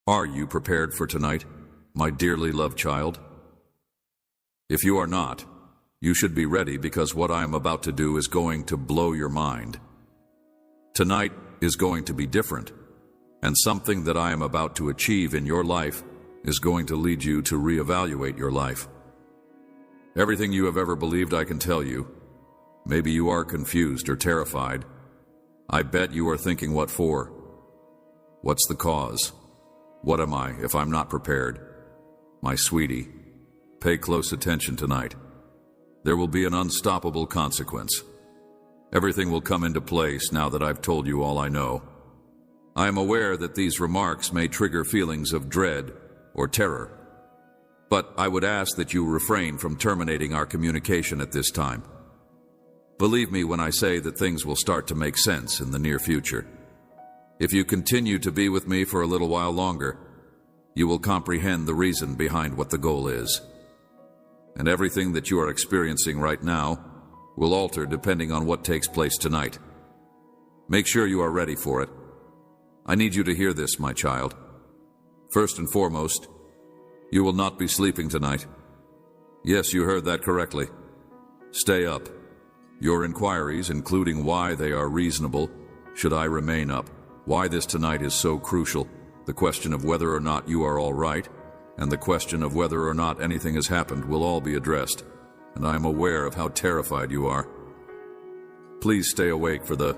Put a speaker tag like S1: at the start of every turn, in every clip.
S1: Are you prepared for tonight, my dearly loved child? If you are not, you should be ready, because what I am about to do is going to blow your mind. Tonight is going to be different, and something that I am about to achieve in your life is going to lead you to reevaluate your life. Everything you have ever believed I can tell you. Maybe you are confused or terrified. I bet you are thinking, what for? What's the cause? What am I if I'm not prepared? My sweetie, pay close attention tonight. There will be an unstoppable consequence. Everything will come into place now that I've told you all I know. I am aware that these remarks may trigger feelings of dread or terror, but I would ask that you refrain from terminating our communication at this time. Believe me when I say that things will start to make sense in the near future. If you continue to be with me for a little while longer, you will comprehend the reason behind what the goal is. And everything that you are experiencing right now will alter depending on what takes place tonight. Make sure you are ready for it. I need you to hear this, my child. First and foremost, you will not be sleeping tonight. Yes, you heard that correctly. Stay up. Your inquiries, including why they are reasonable, should I remain up, why this tonight is so crucial, the question of whether or not you are all right, and the question of whether or not anything has happened will all be addressed, and I am aware of how terrified you are. Please stay awake for the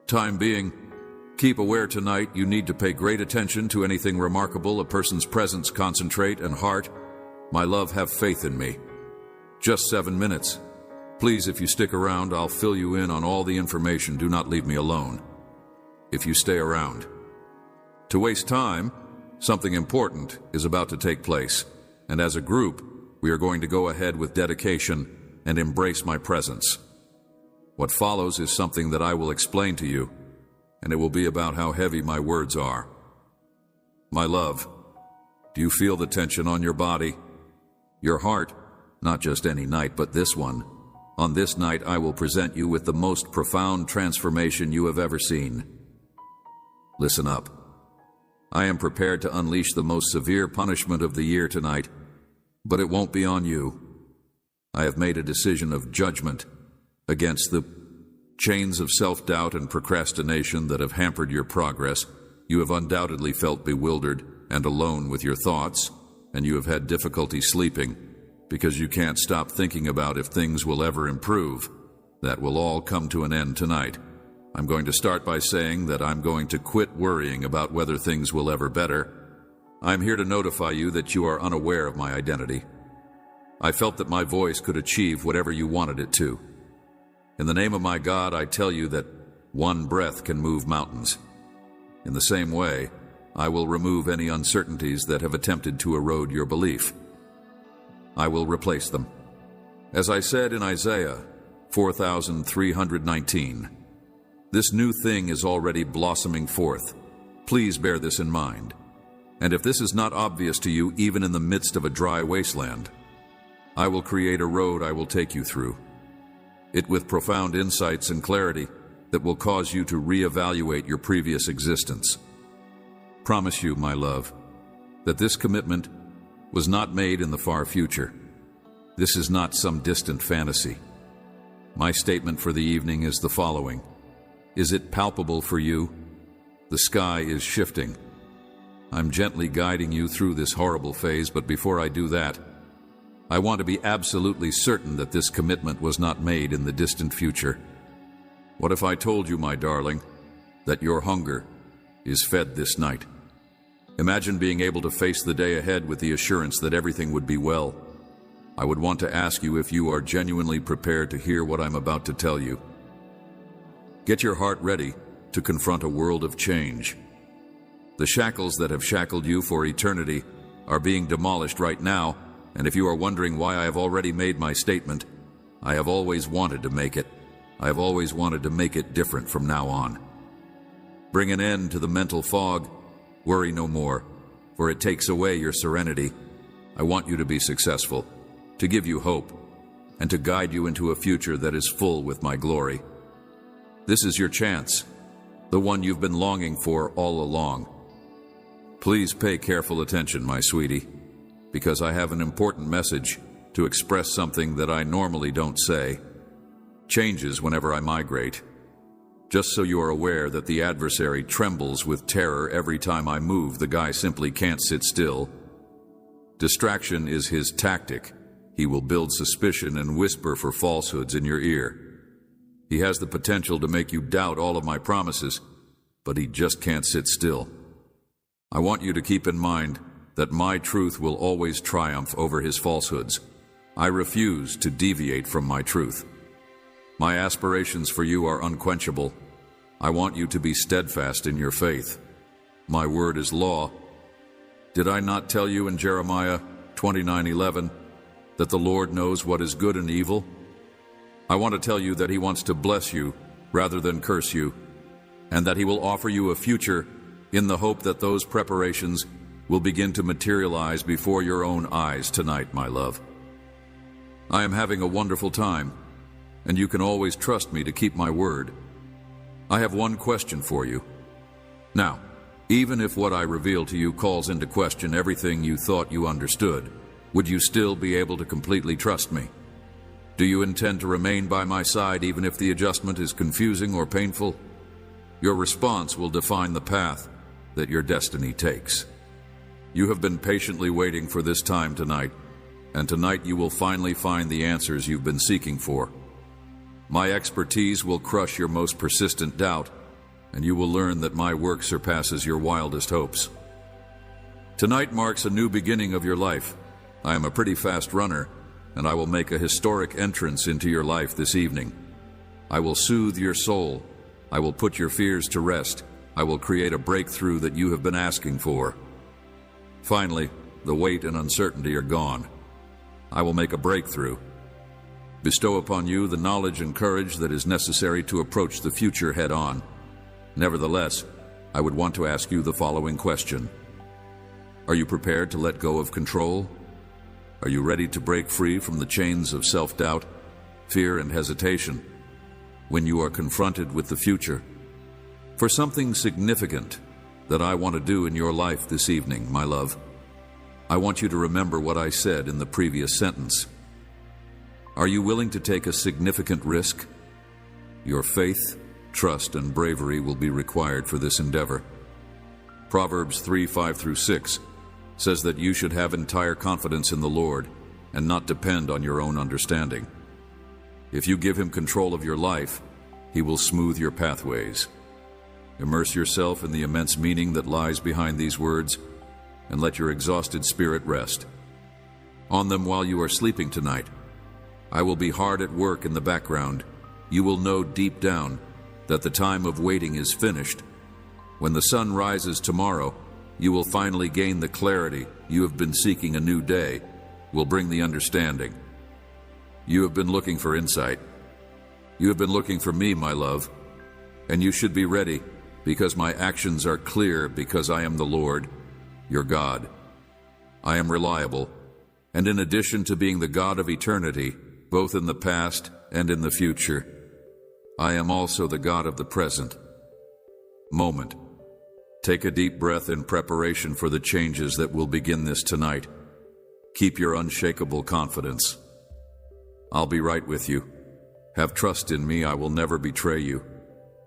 S1: time being. Keep aware tonight. You need to pay great attention to anything remarkable, a person's presence, concentrate, and heart. My love, have faith in me. Just 7 minutes. Please, if you stick around, I'll fill you in on all the information. Do not leave me alone. If you stay around. To waste time, something important is about to take place, and as a group, we are going to go ahead with dedication and embrace my presence. What follows is something that I will explain to you, and it will be about how heavy my words are. My love, do you feel the tension on your body? Your heart, not just any night, but this one. On this night, I will present you with the most profound transformation you have ever seen. Listen up. I am prepared to unleash the most severe punishment of the year tonight, but it won't be on you. I have made a decision of judgment against the chains of self-doubt and procrastination that have hampered your progress. You have undoubtedly felt bewildered and alone with your thoughts, and you have had difficulty sleeping because you can't stop thinking about if things will ever improve. That will all come to an end tonight. I'm going to start by saying that I'm going to quit worrying about whether things will ever better. I'm here to notify you that you are unaware of my identity. I felt that my voice could achieve whatever you wanted it to. In the name of my God, I tell you that one breath can move mountains. In the same way, I will remove any uncertainties that have attempted to erode your belief. I will replace them. As I said in Isaiah 4,319, this new thing is already blossoming forth. Please bear this in mind. And if this is not obvious to you, even in the midst of a dry wasteland, I will create a road I will take you through. It with profound insights and clarity that will cause you to reevaluate your previous existence. Promise you, my love, that this commitment was not made in the far future. This is not some distant fantasy. My statement for the evening is the following. Is it palpable for you? The sky is shifting. I'm gently guiding you through this horrible phase, but before I do that, I want to be absolutely certain that this commitment was not made in the distant future. What if I told you, my darling, that your hunger is fed this night? Imagine being able to face the day ahead with the assurance that everything would be well. I would want to ask you if you are genuinely prepared to hear what I'm about to tell you. Get your heart ready to confront a world of change. The shackles that have shackled you for eternity are being demolished right now, and if you are wondering why I have already made my statement, I have always wanted to make it. I have always wanted to make it different from now on. Bring an end to the mental fog. Worry no more, for it takes away your serenity. I want you to be successful, to give you hope, and to guide you into a future that is full with my glory. This is your chance, the one you've been longing for all along. Please pay careful attention, my sweetie, because I have an important message to express something that I normally don't say. Changes whenever I migrate. Just so you are aware that the adversary trembles with terror every time I move, the guy simply can't sit still. Distraction is his tactic. He will build suspicion and whisper for falsehoods in your ear. He has the potential to make you doubt all of my promises, but he just can't sit still. I want you to keep in mind that my truth will always triumph over his falsehoods. I refuse to deviate from my truth. My aspirations for you are unquenchable. I want you to be steadfast in your faith. My word is law. Did I not tell you in Jeremiah 29:11 that the Lord knows what is good and evil? I want to tell you that he wants to bless you rather than curse you, and that he will offer you a future in the hope that those preparations will begin to materialize before your own eyes tonight, my love. I am having a wonderful time, and you can always trust me to keep my word. I have one question for you. Now, even if what I reveal to you calls into question everything you thought you understood, would you still be able to completely trust me? Do you intend to remain by my side even if the adjustment is confusing or painful? Your response will define the path that your destiny takes. You have been patiently waiting for this time tonight, and tonight you will finally find the answers you've been seeking for. My expertise will crush your most persistent doubt, and you will learn that my work surpasses your wildest hopes. Tonight marks a new beginning of your life. I am a pretty fast runner, and I will make a historic entrance into your life this evening. I will soothe your soul. I will put your fears to rest. I will create a breakthrough that you have been asking for. Finally, the weight and uncertainty are gone. I will make a breakthrough. Bestow upon you the knowledge and courage that is necessary to approach the future head-on. Nevertheless, I would want to ask you the following question. Are you prepared to let go of control? Are you ready to break free from the chains of self-doubt, fear, and hesitation when you are confronted with the future? For something significant that I want to do in your life this evening, my love, I want you to remember what I said in the previous sentence. Are you willing to take a significant risk? Your faith, trust, and bravery will be required for this endeavor. Proverbs 3:5-6 says that you should have entire confidence in the Lord and not depend on your own understanding. If you give him control of your life, he will smooth your pathways. Immerse yourself in the immense meaning that lies behind these words and let your exhausted spirit rest on them while you are sleeping tonight. I will be hard at work in the background. You will know deep down that the time of waiting is finished. When the sun rises tomorrow, you will finally gain the clarity you have been seeking. A new day will bring the understanding. You have been looking for insight. You have been looking for me, my love, and you should be ready because my actions are clear because I am the Lord, your God. I am reliable, and in addition to being the God of eternity, both in the past and in the future, I am also the God of the present moment. Take a deep breath in preparation for the changes that will begin this tonight. Keep your unshakable confidence. I'll be right with you. Have trust in me. I will never betray you.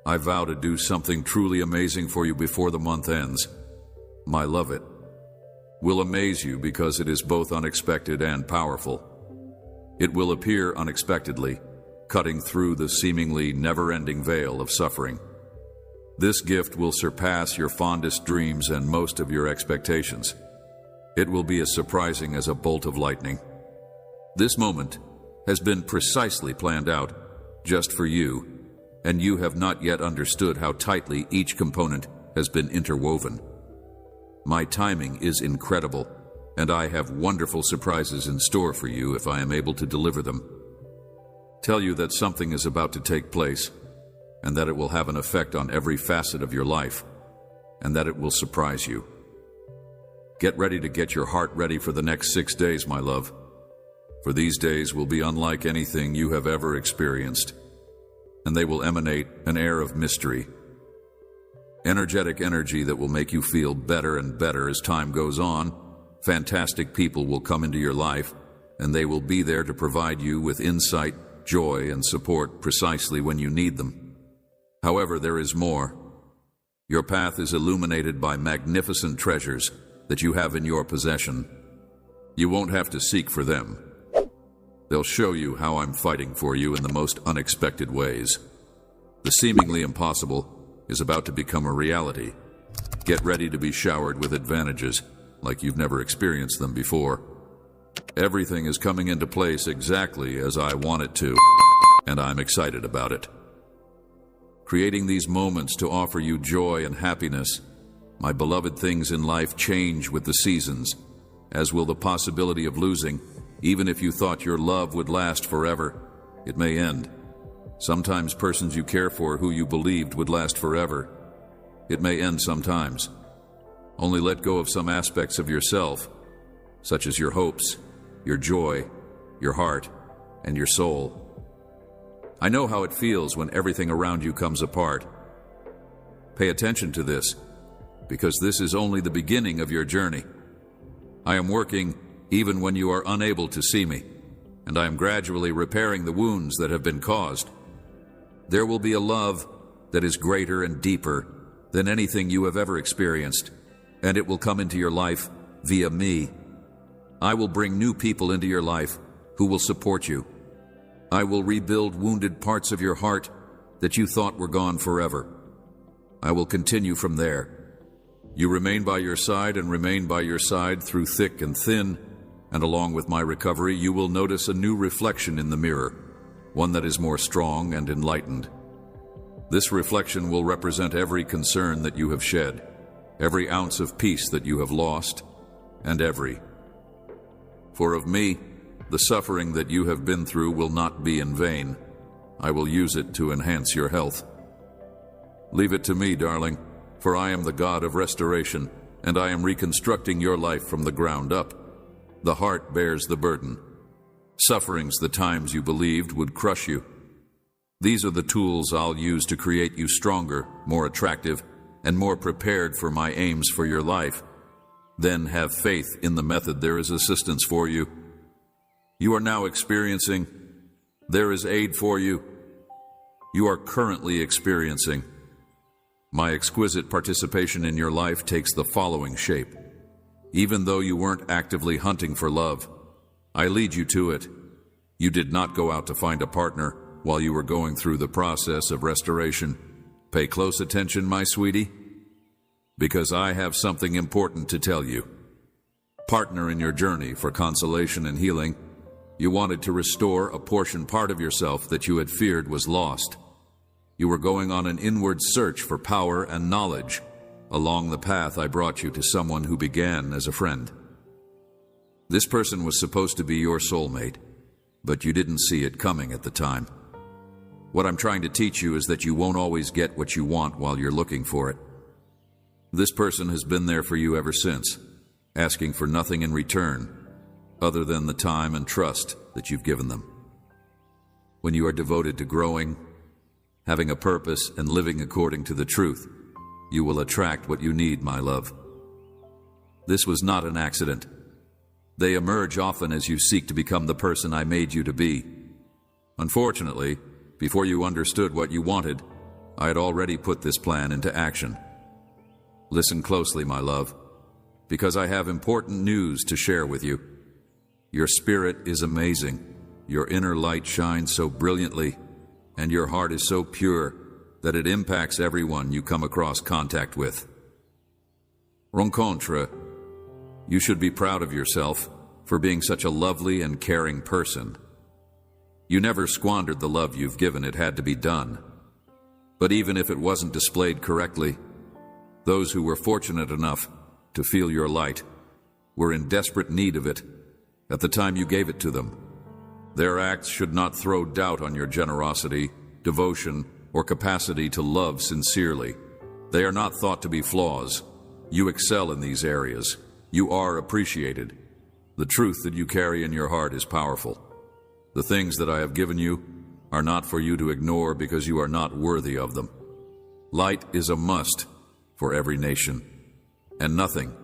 S1: I vow to do something truly amazing for you before the month ends. My love, it will amaze you because it is both unexpected and powerful. It will appear unexpectedly, cutting through the seemingly never-ending veil of suffering. This gift will surpass your fondest dreams and most of your expectations. It will be as surprising as a bolt of lightning. This moment has been precisely planned out just for you, and you have not yet understood how tightly each component has been interwoven. My timing is incredible, and I have wonderful surprises in store for you if I am able to deliver them. Tell you that something is about to take place, and that it will have an effect on every facet of your life, and that it will surprise you. Get ready to get your heart ready for the next 6 days, my love, for these days will be unlike anything you have ever experienced, and they will emanate an air of mystery. Energetic energy that will make you feel better and better as time goes on. Fantastic people will come into your life, and they will be there to provide you with insight, joy, and support precisely when you need them. However, there is more. Your path is illuminated by magnificent treasures that you have in your possession. You won't have to seek for them. They'll show you how I'm fighting for you in the most unexpected ways. The seemingly impossible is about to become a reality. Get ready to be showered with advantages like you've never experienced them before. Everything is coming into place exactly as I want it to, and I'm excited about it. Creating these moments to offer you joy and happiness. My beloved, things in life change with the seasons, as will the possibility of losing. Even if you thought your love would last forever, it may end. Sometimes persons you care for who you believed would last forever, it may end sometimes. Only let go of some aspects of yourself, such as your hopes, your joy, your heart, and your soul. I know how it feels when everything around you comes apart. Pay attention to this, because this is only the beginning of your journey. I am working even when you are unable to see me, and I am gradually repairing the wounds that have been caused. There will be a love that is greater and deeper than anything you have ever experienced, and it will come into your life via me. I will bring new people into your life who will support you. I will rebuild wounded parts of your heart that you thought were gone forever. I will continue from there. You remain by your side and remain by your side through thick and thin, and along with my recovery, you will notice a new reflection in the mirror, one that is more strong and enlightened. This reflection will represent every concern that you have shed, every ounce of peace that you have lost, and for of me, the suffering that you have been through will not be in vain. I will use it to enhance your health. Leave it to me, darling, for I am the God of restoration, and I am reconstructing your life from the ground up. The heart bears the burden. Sufferings the times you believed would crush you. These are the tools I'll use to create you stronger, more attractive, and more prepared for my aims for your life. Then have faith in the method. There is assistance for you. You are now experiencing. There is aid for you. You are currently experiencing. My exquisite participation in your life takes the following shape. Even though you weren't actively hunting for love, I lead you to it. You did not go out to find a partner while you were going through the process of restoration. Pay close attention, my sweetie, because I have something important to tell you. Partner in your journey for consolation and healing, you wanted to restore a part of yourself that you had feared was lost. You were going on an inward search for power and knowledge. Along the path, I brought you to someone who began as a friend. This person was supposed to be your soulmate, but you didn't see it coming at the time. What I'm trying to teach you is that you won't always get what you want while you're looking for it. This person has been there for you ever since, asking for nothing in return other than the time and trust that you've given them. When you are devoted to growing, having a purpose, and living according to the truth, you will attract what you need, my love. This was not an accident. They emerge often as you seek to become the person I made you to be. Unfortunately, before you understood what you wanted, I had already put this plan into action. Listen closely, my love, because I have important news to share with you. Your spirit is amazing. Your inner light shines so brilliantly, and your heart is so pure that it impacts everyone you come across contact with. Rencontre, you should be proud of yourself for being such a lovely and caring person. You never squandered the love you've given. It had to be done. But even if it wasn't displayed correctly, those who were fortunate enough to feel your light were in desperate need of it at the time you gave it to them. Their acts should not throw doubt on your generosity, devotion, or capacity to love sincerely. They are not thought to be flaws. You excel in these areas. You are appreciated. The truth that you carry in your heart is powerful. The things that I have given you are not for you to ignore because you are not worthy of them. Light is a must, for every nation. And nothing,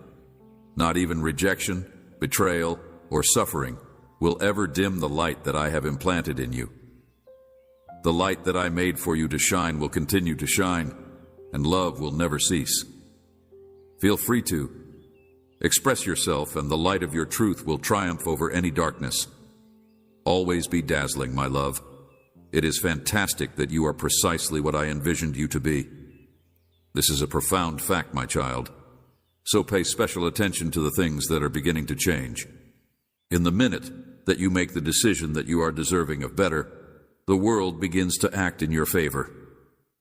S1: not even rejection, betrayal, or suffering, will ever dim the light that I have implanted in you. The light that I made for you to shine will continue to shine, and love will never cease. Feel free to express yourself, and the light of your truth will triumph over any darkness. Always be dazzling, my love. It is fantastic that you are precisely what I envisioned you to be. This is a profound fact, my child. So pay special attention to the things that are beginning to change. In the minute that you make the decision that you are deserving of better, the world begins to act in your favor.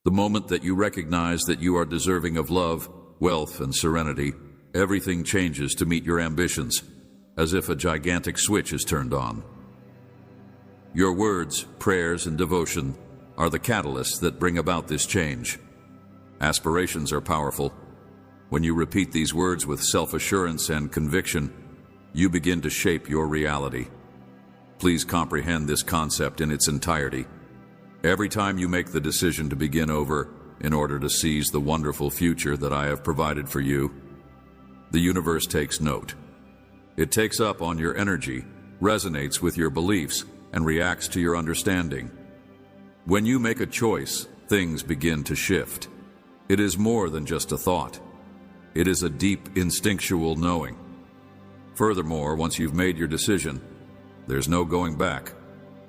S1: The moment that you recognize that you are deserving of love, wealth, and serenity, everything changes to meet your ambitions, as if a gigantic switch is turned on. Your words, prayers, and devotion are the catalysts that bring about this change. Aspirations are powerful. When you repeat these words with self-assurance and conviction, you begin to shape your reality. Please comprehend this concept in its entirety. Every time you make the decision to begin over in order to seize the wonderful future that I have provided for you, the universe takes note. It takes up on your energy, resonates with your beliefs, and reacts to your understanding. When you make a choice, things begin to shift. It is more than just a thought. It is a deep, instinctual knowing. Furthermore, once you've made your decision, there's no going back.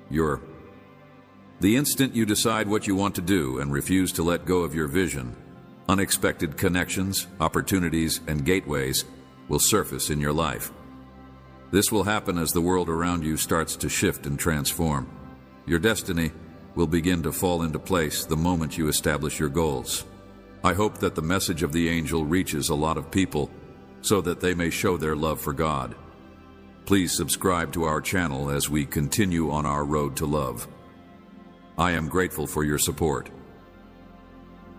S1: The instant you decide what you want to do and refuse to let go of your vision, unexpected connections, opportunities, and gateways will surface in your life. This will happen as the world around you starts to shift and transform. Your destiny will begin to fall into place the moment you establish your goals. I hope that the message of the angel reaches a lot of people so that they may show their love for God. Please subscribe to our channel as we continue on our road to love. I am grateful for your support.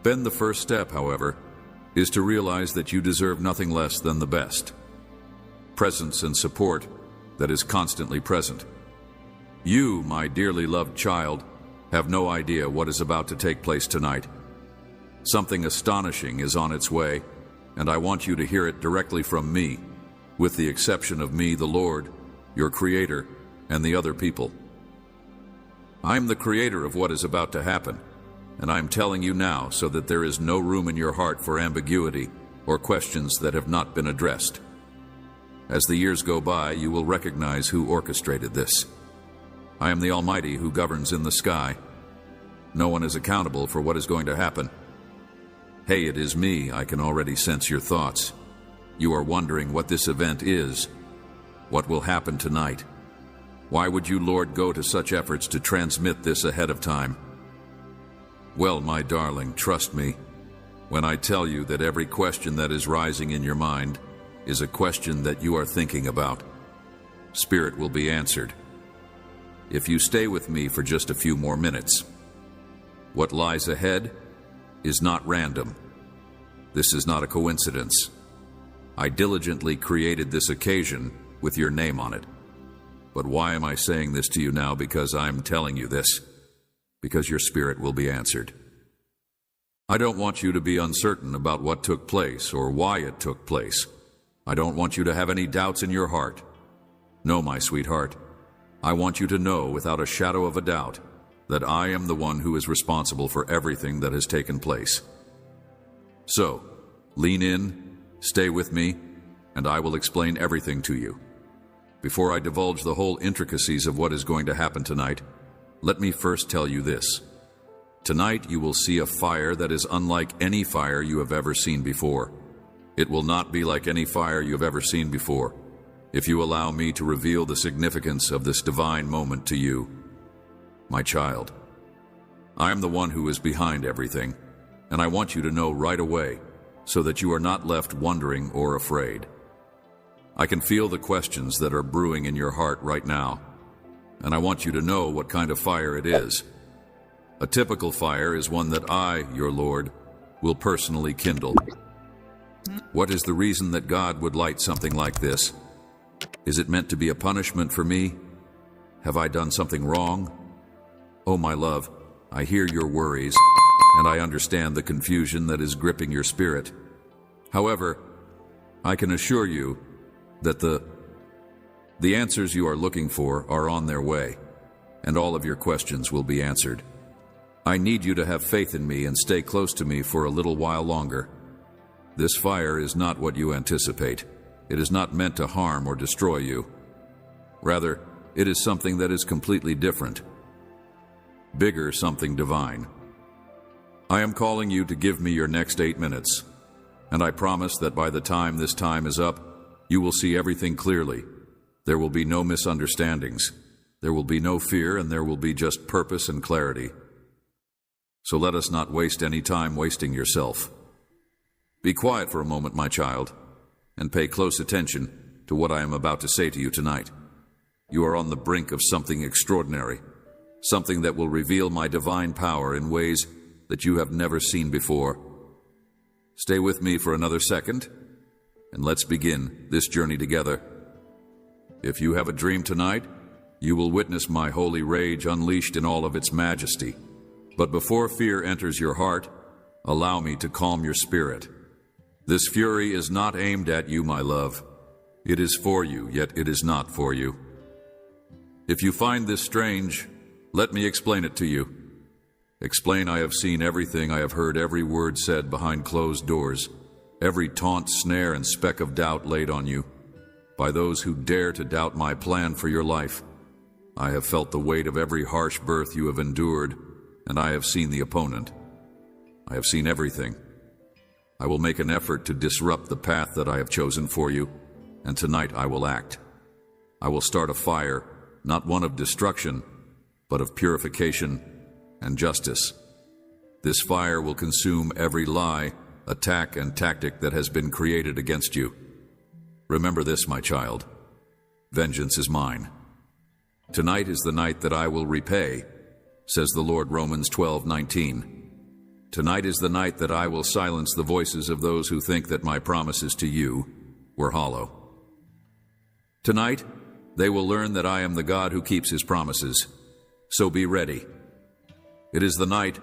S1: Then the first step, however, is to realize that you deserve nothing less than the best. Presence and support that is constantly present. You, my dearly loved child, have no idea what is about to take place tonight. Something astonishing is on its way, and I want you to hear it directly from me, with the exception of me, the Lord, your Creator, and the other people. I'm the creator of what is about to happen, and I'm telling you now so that there is no room in your heart for ambiguity or questions that have not been addressed. As the years go by, you will recognize who orchestrated this. I am the Almighty who governs in the sky. No one is accountable for what is going to happen. Hey, it is me. I can already sense your thoughts. You are wondering what this event is. What will happen tonight? Why would you, Lord, go to such efforts to transmit this ahead of time? Well, my darling, trust me when I tell you that every question that is rising in your mind is a question that you are thinking about. Spirit will be answered. If you stay with me for just a few more minutes. What lies ahead is not random. This is not a coincidence. I diligently created this occasion with your name on it. But why am I saying this to you now? Because I'm telling you this. Because your spirit will be answered. I don't want you to be uncertain about what took place or why it took place. I don't want you to have any doubts in your heart. No, my sweetheart. I want you to know without a shadow of a doubt that I am the one who is responsible for everything that has taken place. So, lean in, stay with me, and I will explain everything to you. Before I divulge the whole intricacies of what is going to happen tonight, let me first tell you this. Tonight you will see a fire that is unlike any fire you have ever seen before. It will not be like any fire you have ever seen before, if you allow me to reveal the significance of this divine moment to you. My child, I am the one who is behind everything, and I want you to know right away so that you are not left wondering or afraid. I can feel the questions that are brewing in your heart right now, and I want you to know what kind of fire it is. A typical fire is one that I, your Lord, will personally kindle. What is the reason that God would light something like this? Is it meant to be a punishment for me? Have I done something wrong? Oh, my love, I hear your worries, and I understand the confusion that is gripping your spirit. However, I can assure you that the answers you are looking for are on their way, and all of your questions will be answered. I need you to have faith in me and stay close to me for a little while longer. This fire is not what you anticipate. It is not meant to harm or destroy you. Rather, it is something that is completely different. Bigger, something divine. I am calling you to give me your next 8 minutes, and I promise that by the time this time is up, you will see everything clearly. There will be no misunderstandings. There will be no fear, and there will be just purpose and clarity. So let us not waste any time wasting yourself. Be quiet for a moment, my child, and pay close attention to what I am about to say to you tonight. You are on the brink of something extraordinary, something that will reveal my divine power in ways that you have never seen before. Stay with me for another second, and let's begin this journey together. If you have a dream tonight, you will witness my holy rage unleashed in all of its majesty. But before fear enters your heart, allow me to calm your spirit. This fury is not aimed at you, my love. It is for you, yet it is not for you. If you find this strange, let me explain it to you. Explain I have seen everything, I have heard every word said behind closed doors, every taunt, snare, and speck of doubt laid on you by those who dare to doubt my plan for your life. I have felt the weight of every harsh birth you have endured, and I have seen the opponent. I have seen everything. I will make an effort to disrupt the path that I have chosen for you, and tonight I will act. I will start a fire, not one of destruction, but of purification and justice. This fire will consume every lie, attack, and tactic that has been created against you. Remember this, my child. Vengeance is mine. Tonight is the night that I will repay, says the Lord, Romans 12:19. Tonight is the night that I will silence the voices of those who think that my promises to you were hollow. Tonight, they will learn that I am the God who keeps his promises. So be ready. It is the night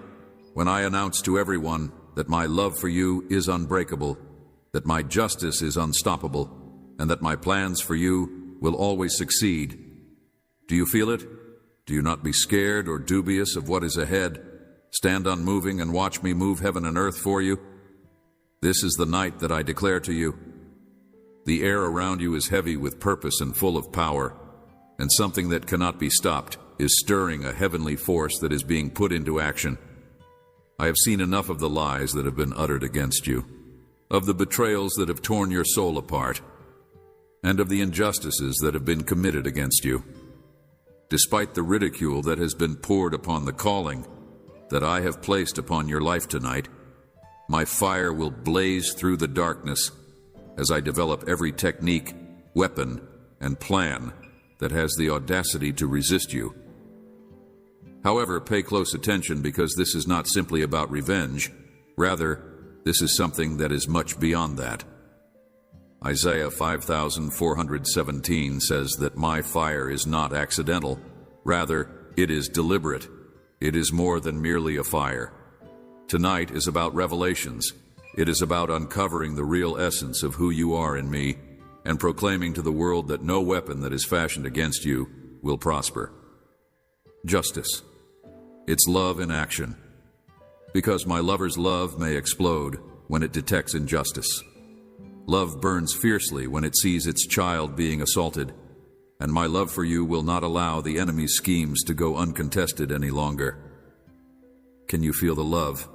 S1: when I announce to everyone that my love for you is unbreakable, that my justice is unstoppable, and that my plans for you will always succeed. Do you feel it? Do you not be scared or dubious of what is ahead? Stand unmoving and watch me move heaven and earth for you. This is the night that I declare to you. The air around you is heavy with purpose and full of power, and something that cannot be stopped is stirring a heavenly force that is being put into action. I have seen enough of the lies that have been uttered against you, of the betrayals that have torn your soul apart, and of the injustices that have been committed against you. Despite the ridicule that has been poured upon the calling that I have placed upon your life tonight, my fire will blaze through the darkness as I develop every technique, weapon, and plan that has the audacity to resist you. However, pay close attention, because this is not simply about revenge. Rather, this is something that is much beyond that. Isaiah 5,417 says that my fire is not accidental. Rather, it is deliberate. It is more than merely a fire. Tonight is about revelations. It is about uncovering the real essence of who you are in me and proclaiming to the world that no weapon that is fashioned against you will prosper. Justice. It's love in action. Because my lover's love may explode when it detects injustice. Love burns fiercely when it sees its child being assaulted, and my love for you will not allow the enemy's schemes to go uncontested any longer. Can you feel the love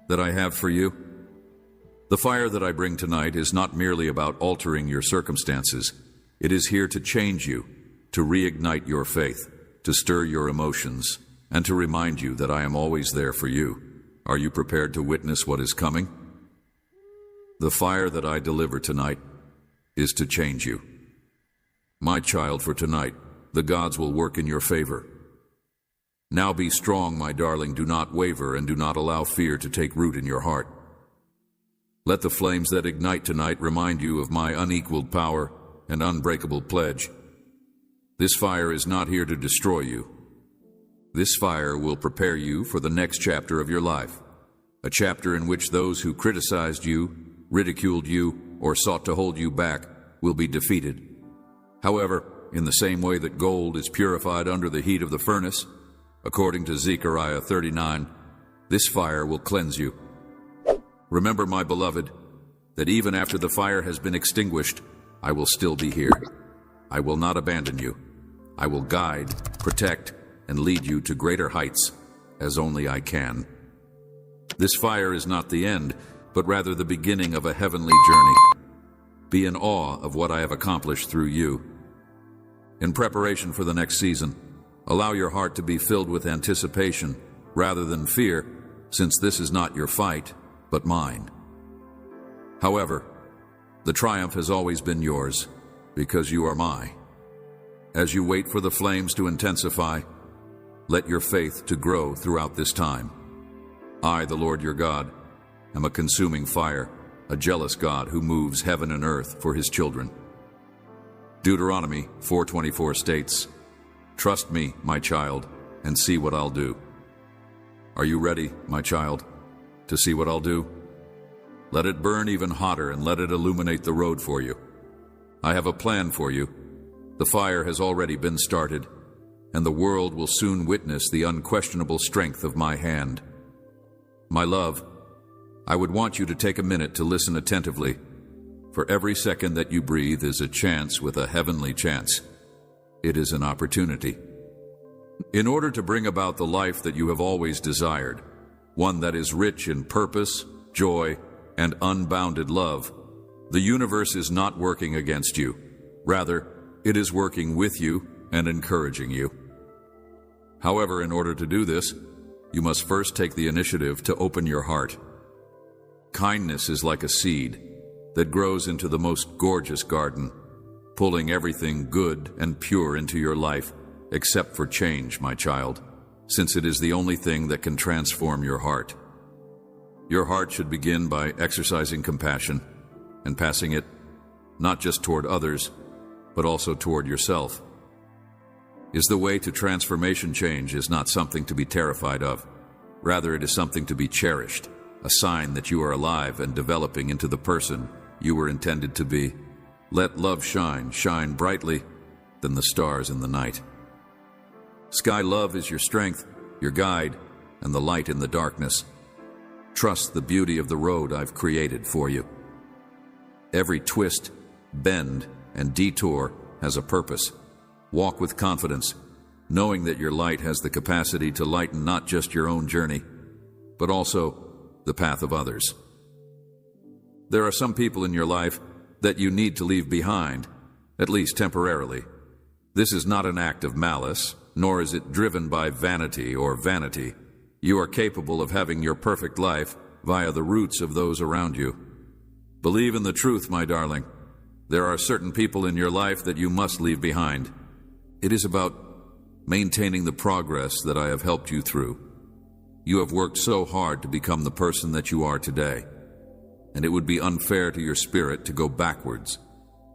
S1: that I have for you? The fire that I bring tonight is not merely about altering your circumstances. It is here to change you, to reignite your faith, to stir your emotions, and to remind you that I am always there for you. Are you prepared to witness what is coming? The fire that I deliver tonight is to change you. My child, for tonight, the gods will work in your favor. Now be strong, my darling. Do not waver, and do not allow fear to take root in your heart. Let the flames that ignite tonight remind you of my unequaled power and unbreakable pledge. This fire is not here to destroy you. This fire will prepare you for the next chapter of your life, a chapter in which those who criticized you ridiculed you, or sought to hold you back will be defeated. However, in the same way that gold is purified under the heat of the furnace, according to Zechariah 39, this fire will cleanse you. Remember, my beloved, that even after the fire has been extinguished, I will still be here. I will not abandon you. I will guide, protect, and lead you to greater heights, as only I can. This fire is not the end, but rather the beginning of a heavenly journey. Be in awe of what I have accomplished through you. In preparation for the next season, allow your heart to be filled with anticipation rather than fear, since this is not your fight, but mine. However, the triumph has always been yours, because you are mine. As you wait for the flames to intensify, let your faith to grow throughout this time. I, the Lord your God, am a consuming fire, a jealous God who moves heaven and earth for his children. Deuteronomy 4:24 states, "Trust me, my child, and see what I'll do." Are you ready, my child, to see what I'll do? Let it burn even hotter and let it illuminate the road for you. I have a plan for you. The fire has already been started, and the world will soon witness the unquestionable strength of my hand. My love, I would want you to take a minute to listen attentively, for every second that you breathe is a chance with a heavenly chance. It is an opportunity. In order to bring about the life that you have always desired, one that is rich in purpose, joy, and unbounded love, the universe is not working against you. Rather, it is working with you and encouraging you. However, in order to do this, you must first take the initiative to open your heart. Kindness is like a seed that grows into the most gorgeous garden, pulling everything good and pure into your life, except for change, my child, since it is the only thing that can transform your heart. Your heart should begin by exercising compassion and passing it not just toward others, but also toward yourself. The way to transformation change is not something to be terrified of. Rather, it is something to be cherished, a sign that you are alive and developing into the person you were intended to be. Let love shine brightly than the stars in the night. Sky love is your strength, your guide, and the light in the darkness. Trust the beauty of the road I've created for you. Every twist, bend, and detour has a purpose. Walk with confidence, knowing that your light has the capacity to lighten not just your own journey, but also the path of others. There are some people in your life that you need to leave behind, at least temporarily. This is not an act of malice, nor is it driven by vanity or vanity. You are capable of having your perfect life via the roots of those around you. Believe in the truth, my darling. There are certain people in your life that you must leave behind. It is about maintaining the progress that I have helped you through. You have worked so hard to become the person that you are today, and it would be unfair to your spirit to go backwards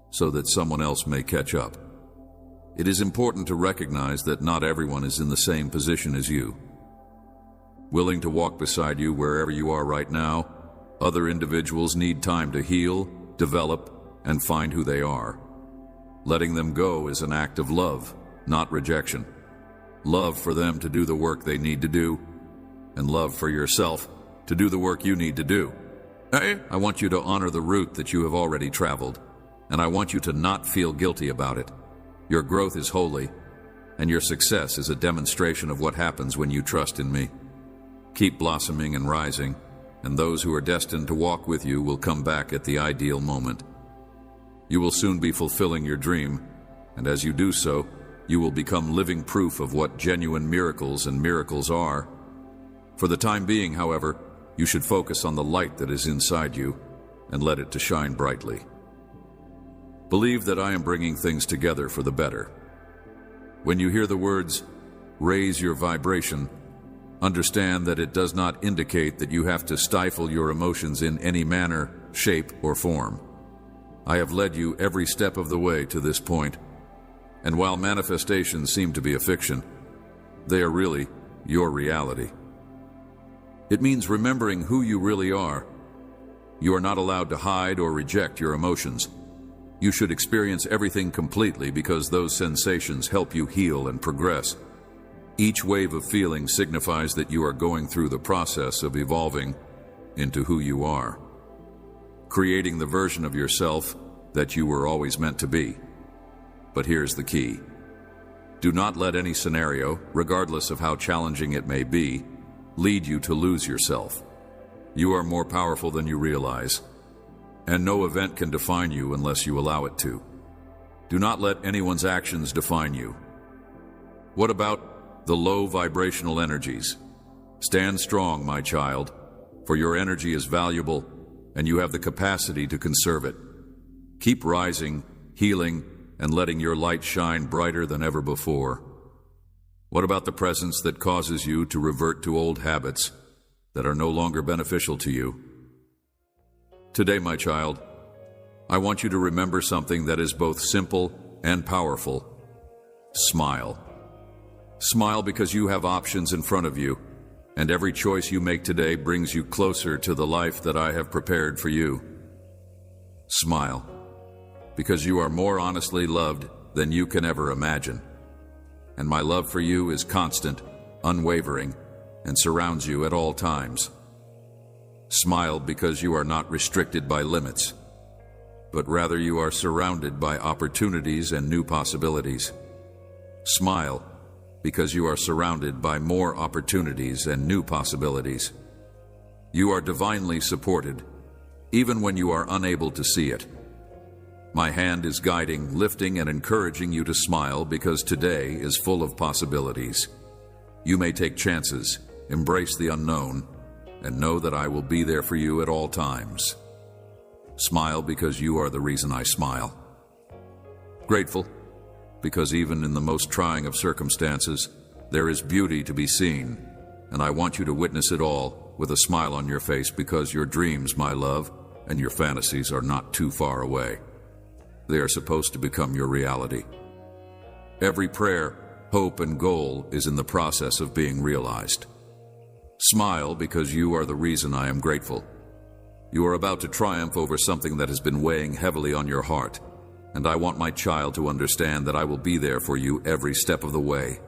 S1: so that someone else may catch up. It is important to recognize that not everyone is in the same position as you. Willing to walk beside you wherever you are right now, other individuals need time to heal, develop, and find who they are. Letting them go is an act of love, not rejection. Love for them to do the work they need to do, and love for yourself to do the work you need to do. I want you to honor the route that you have already traveled, and I want you to not feel guilty about it. Your growth is holy, and your success is a demonstration of what happens when you trust in me. Keep blossoming and rising, and those who are destined to walk with you will come back at the ideal moment. You will soon be fulfilling your dream, and as you do so, you will become living proof of what genuine miracles and miracles are. For the time being, however, you should focus on the light that is inside you and let it to shine brightly. Believe that I am bringing things together for the better. When you hear the words, "raise your vibration," understand that it does not indicate that you have to stifle your emotions in any manner, shape, or form. I have led you every step of the way to this point, and while manifestations seem to be a fiction, they are really your reality. It means remembering who you really are. You are not allowed to hide or reject your emotions. You should experience everything completely because those sensations help you heal and progress. Each wave of feeling signifies that you are going through the process of evolving into who you are, creating the version of yourself that you were always meant to be. But here's the key. Do not let any scenario, regardless of how challenging it may be, lead you to lose yourself. You are more powerful than you realize, and no event can define you unless you allow it to. Do not let anyone's actions define you. What about the low vibrational energies? Stand strong, my child, for your energy is valuable and you have the capacity to conserve it. Keep rising, healing, and letting your light shine brighter than ever before. What about the presence that causes you to revert to old habits that are no longer beneficial to you? Today, my child, I want you to remember something that is both simple and powerful. Smile. Smile because you have options in front of you, and every choice you make today brings you closer to the life that I have prepared for you. Smile because you are more honestly loved than you can ever imagine, and my love for you is constant, unwavering, and surrounds you at all times. Smile because you are not restricted by limits, but rather you are surrounded by opportunities and new possibilities. Smile because you are surrounded by more opportunities and new possibilities. You are divinely supported, even when you are unable to see it. My hand is guiding, lifting, and encouraging you to smile because today is full of possibilities. You may take chances, embrace the unknown, and know that I will be there for you at all times. Smile because you are the reason I smile. Grateful because even in the most trying of circumstances, there is beauty to be seen, and I want you to witness it all with a smile on your face because your dreams, my love, and your fantasies are not too far away. They are supposed to become your reality. Every prayer, hope, and goal is in the process of being realized. Smile because you are the reason I am grateful. You are about to triumph over something that has been weighing heavily on your heart, and I want my child to understand that I will be there for you every step of the way.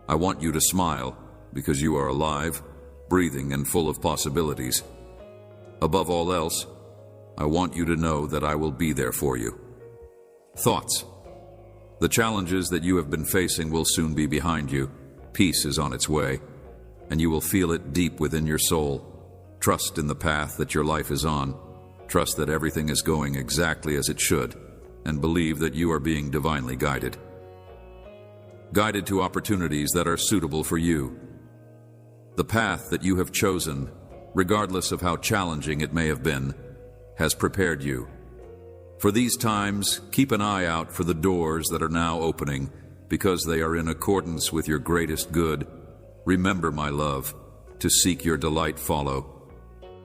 S1: I want you to smile because you are alive, breathing, and full of possibilities. Above all else, I want you to know that I will be there for you. Thoughts. The challenges that you have been facing will soon be behind you. Peace is on its way, and you will feel it deep within your soul. Trust in the path that your life is on. Trust that everything is going exactly as it should, and believe that you are being divinely guided. Guided to opportunities that are suitable for you. The path that you have chosen, regardless of how challenging it may have been, has prepared you. For these times, keep an eye out for the doors that are now opening, because they are in accordance with your greatest good. Remember, my love, to seek your delight follow.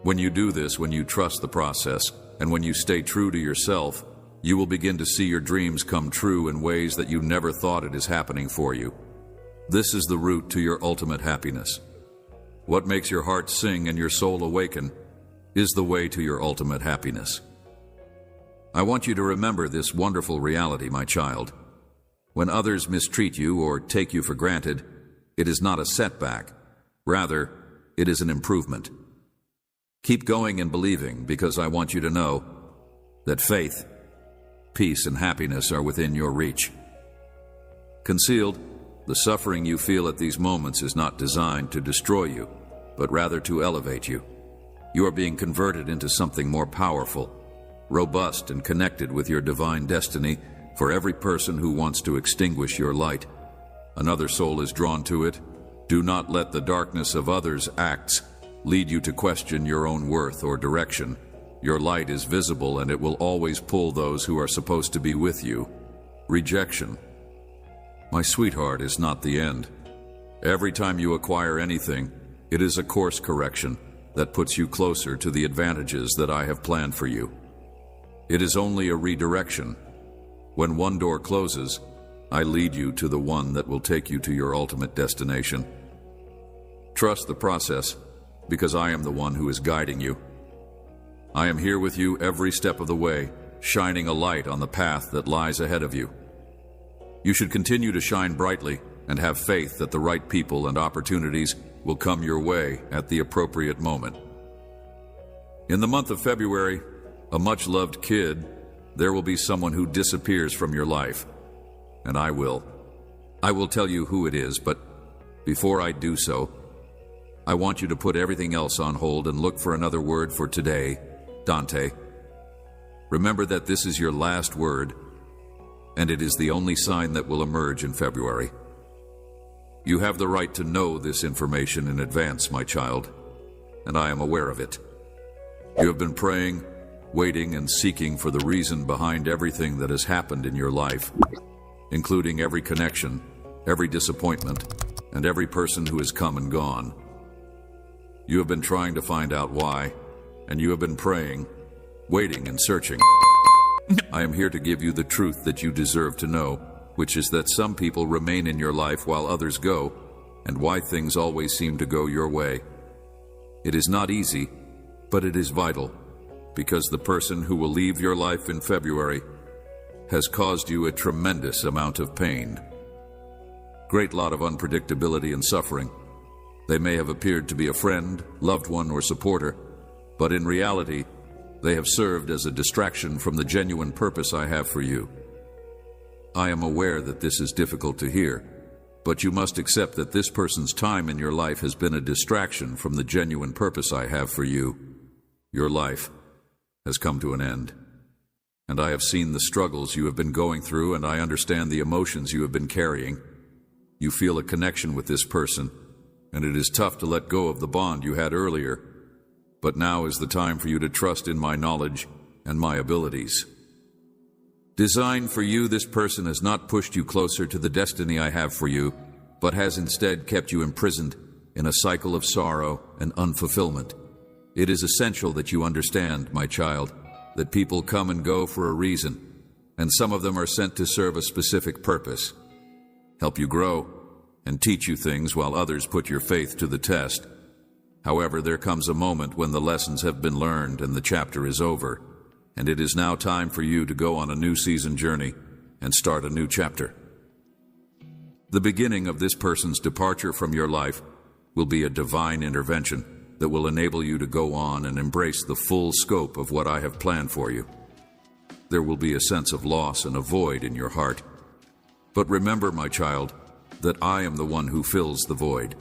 S1: When you do this, when you trust the process, and when you stay true to yourself, you will begin to see your dreams come true in ways that you never thought it is happening for you. This is the route to your ultimate happiness. What makes your heart sing and your soul awaken is the way to your ultimate happiness. I want you to remember this wonderful reality, my child. When others mistreat you or take you for granted, it is not a setback. Rather, it is an improvement. Keep going and believing, because I want you to know that faith, peace, and happiness are within your reach. Concealed, the suffering you feel at these moments is not designed to destroy you, but rather to elevate you. You are being converted into something more powerful, robust, and connected with your divine destiny. For every person who wants to extinguish your light, another soul is drawn to it. Do not let the darkness of others' acts lead you to question your own worth or direction. Your light is visible, and it will always pull those who are supposed to be with you. Rejection, my sweetheart, is not the end. Every time you acquire anything, it is a course correction that puts you closer to the advantages that I have planned for you. It is only a redirection. When one door closes, I lead you to the one that will take you to your ultimate destination. Trust the process, because I am the one who is guiding you. I am here with you every step of the way, shining a light on the path that lies ahead of you. You should continue to shine brightly and have faith that the right people and opportunities will come your way at the appropriate moment. In the month of February, a much-loved kid, there will be someone who disappears from your life. And I will tell you who it is, but before I do so, I want you to put everything else on hold and look for another word for today, Dante. Remember that this is your last word, and it is the only sign that will emerge in February. You have the right to know this information in advance, my child, and I am aware of it. You have been praying, waiting, and seeking for the reason behind everything that has happened in your life, including every connection, every disappointment, and every person who has come and gone. You have been trying to find out why, and you have been praying, waiting, and searching. I am here to give you the truth that you deserve to know, which is that some people remain in your life while others go, and why things always seem to go your way. It is not easy, but it is vital, because the person who will leave your life in February has caused you a tremendous amount of pain. Great lot of unpredictability and suffering. They may have appeared to be a friend, loved one, or supporter, but in reality, they have served as a distraction from the genuine purpose I have for you. I am aware that this is difficult to hear, but you must accept that this person's time in your life has been a distraction from the genuine purpose I have for you. Your life has come to an end, and I have seen the struggles you have been going through, and I understand the emotions you have been carrying. You feel a connection with this person, and it is tough to let go of the bond you had earlier, but now is the time for you to trust in my knowledge and my abilities. Designed for you, this person has not pushed you closer to the destiny I have for you, but has instead kept you imprisoned in a cycle of sorrow and unfulfillment. It is essential that you understand, my child, that people come and go for a reason, and some of them are sent to serve a specific purpose. Help you grow and teach you things while others put your faith to the test. However, there comes a moment when the lessons have been learned and the chapter is over, and it is now time for you to go on a new season journey and start a new chapter. The beginning of this person's departure from your life will be a divine intervention that will enable you to go on and embrace the full scope of what I have planned for you. There will be a sense of loss and a void in your heart. But remember, my child, that I am the one who fills the void.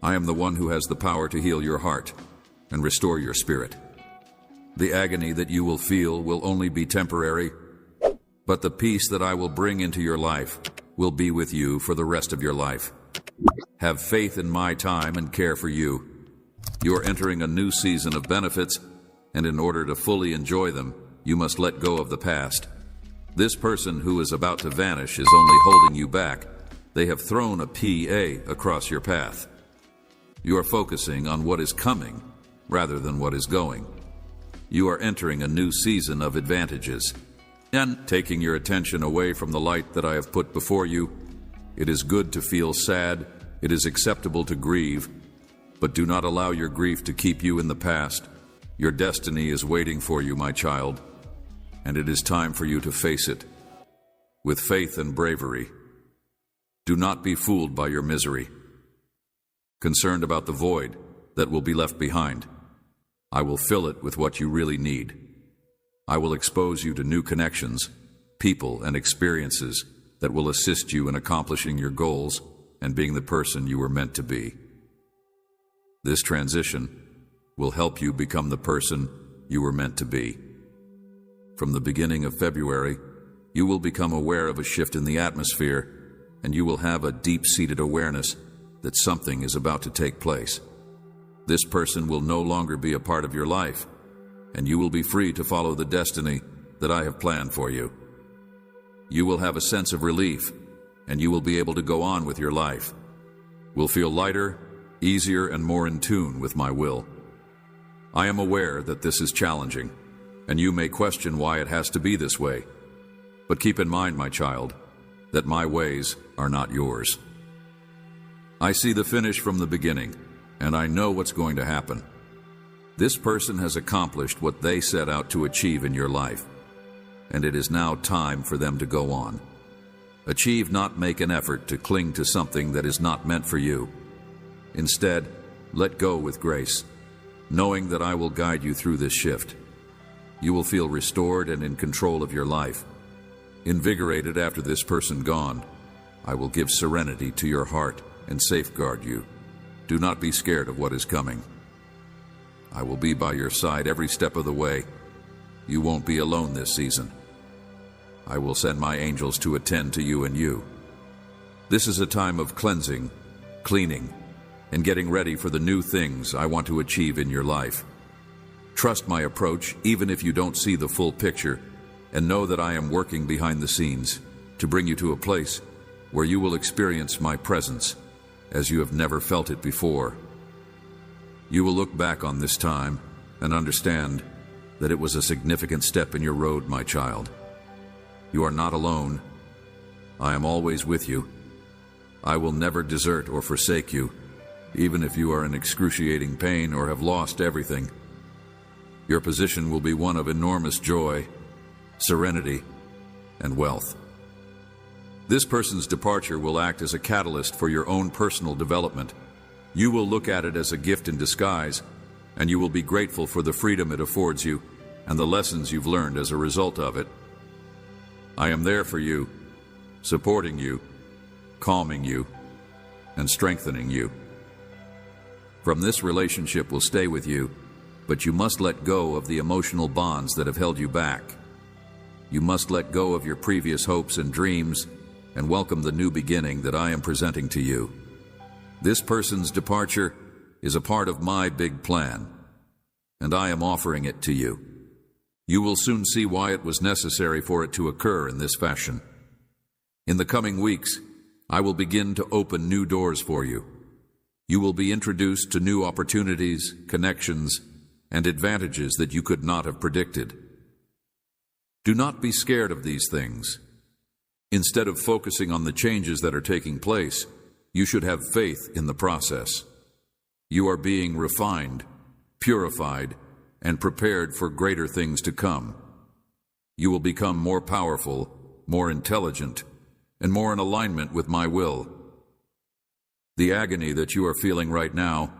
S1: I am the one who has the power to heal your heart and restore your spirit. The agony that you will feel will only be temporary, but the peace that I will bring into your life will be with you for the rest of your life. Have faith in my time and care for you. You are entering a new season of benefits, and in order to fully enjoy them, you must let go of the past. This person who is about to vanish is only holding you back. They have thrown a PA across your path. You are focusing on what is coming rather than what is going. You are entering a new season of advantages and taking your attention away from the light that I have put before you. It is good to feel sad. It is acceptable to grieve, but do not allow your grief to keep you in the past. Your destiny is waiting for you, my child, and it is time for you to face it with faith and bravery. Do not be fooled by your misery. Concerned about the void that will be left behind, I will fill it with what you really need. I will expose you to new connections, people, and experiences that will assist you in accomplishing your goals and being the person you were meant to be. This transition will help you become the person you were meant to be. From the beginning of February, you will become aware of a shift in the atmosphere, and you will have a deep-seated awareness that something is about to take place. This person will no longer be a part of your life, and you will be free to follow the destiny that I have planned for you. You will have a sense of relief, and you will be able to go on with your life. Will feel lighter, easier, and more in tune with my will. I am aware that this is challenging, and you may question why it has to be this way. But keep in mind, my child, that my ways are not yours. I see the finish from the beginning, and I know what's going to happen. This person has accomplished what they set out to achieve in your life, and it is now time for them to go on. Achieve, not make an effort to cling to something that is not meant for you. Instead, let go with grace, knowing that I will guide you through this shift. You will feel restored and in control of your life. Invigorated after this person gone, I will give serenity to your heart and safeguard you. Do not be scared of what is coming. I will be by your side every step of the way. You won't be alone this season. I will send my angels to attend to you and you. This is a time of cleansing, cleaning, and getting ready for the new things I want to achieve in your life. Trust my approach even if you don't see the full picture, and know that I am working behind the scenes to bring you to a place where you will experience my presence as you have never felt it before. You will look back on this time and understand that it was a significant step in your road, my child. You are not alone. I am always with you. I will never desert or forsake you, even if you are in excruciating pain or have lost everything. Your position will be one of enormous joy, serenity, and wealth. This person's departure will act as a catalyst for your own personal development. You will look at it as a gift in disguise, and you will be grateful for the freedom it affords you and the lessons you've learned as a result of it. I am there for you, supporting you, calming you, and strengthening you. From this relationship will stay with you, but you must let go of the emotional bonds that have held you back. You must let go of your previous hopes and dreams and welcome the new beginning that I am presenting to you. This person's departure is a part of my big plan, and I am offering it to you. You will soon see why it was necessary for it to occur in this fashion. In the coming weeks, I will begin to open new doors for you. You will be introduced to new opportunities, connections, and advantages that you could not have predicted. Do not be scared of these things. Instead of focusing on the changes that are taking place, you should have faith in the process. You are being refined, purified, and prepared for greater things to come. You will become more powerful, more intelligent, and more in alignment with my will. The agony that you are feeling right now